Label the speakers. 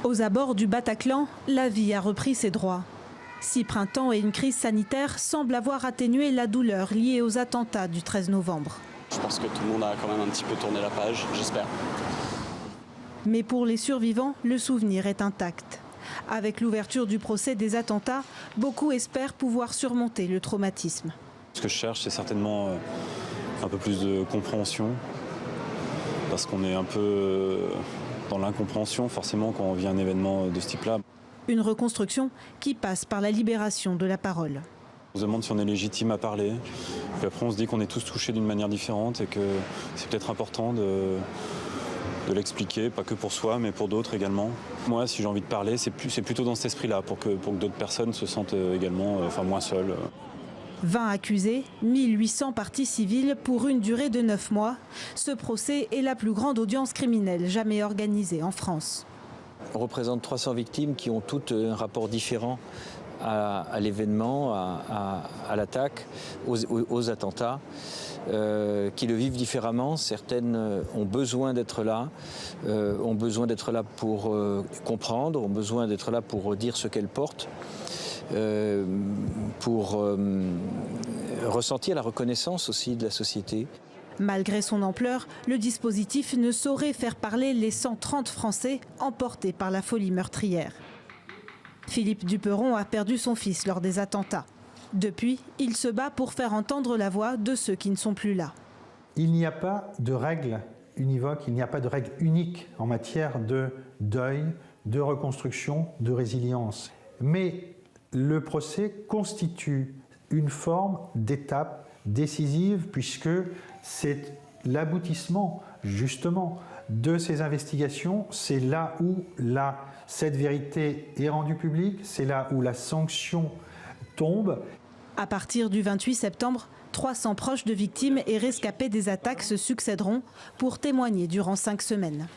Speaker 1: Aux abords du Bataclan, la vie a repris ses droits. 6 printemps et une crise sanitaire semblent avoir atténué la douleur liée aux attentats du 13 novembre.
Speaker 2: Je pense que tout le monde a quand même un petit peu tourné la page, j'espère.
Speaker 1: Mais pour les survivants, le souvenir est intact. Avec l'ouverture du procès des attentats, beaucoup espèrent pouvoir surmonter le traumatisme.
Speaker 3: Ce que je cherche, c'est certainement un peu plus de compréhension, parce qu'on est un peu dans l'incompréhension forcément quand on vit un événement de ce type-là.
Speaker 1: Une reconstruction qui passe par la libération de la parole.
Speaker 3: On se demande si on est légitime à parler, puis après on se dit qu'on est tous touchés d'une manière différente et que c'est peut-être important de l'expliquer, pas que pour soi, mais pour d'autres également. Moi, si j'ai envie de parler, c'est plutôt dans cet esprit-là, pour que d'autres personnes se sentent également moins seules.
Speaker 1: 20 accusés, 1800 parties civiles pour une durée de 9 mois. Ce procès est la plus grande audience criminelle jamais organisée en France.
Speaker 4: On représente 300 victimes qui ont toutes un rapport différent à l'événement, à l'attaque, aux attentats, qui le vivent différemment. Certaines ont besoin d'être là pour comprendre, ont besoin d'être là pour dire ce qu'elles portent, pour ressentir la reconnaissance aussi de la société.
Speaker 1: Malgré son ampleur, le dispositif ne saurait faire parler les 130 Français emportés par la folie meurtrière. Philippe Duperon a perdu son fils lors des attentats. Depuis, il se bat pour faire entendre la voix de ceux qui ne sont plus là.
Speaker 5: Il n'y a pas de règle univoque, il n'y a pas de règle unique en matière de deuil, de reconstruction, de résilience. Mais le procès constitue une forme d'étape décisive puisque c'est l'aboutissement justement de ces investigations. C'est là où cette vérité est rendue publique, c'est là où la sanction tombe.
Speaker 1: À partir du 28 septembre, 300 proches de victimes et rescapés des attaques se succéderont pour témoigner durant 5 semaines.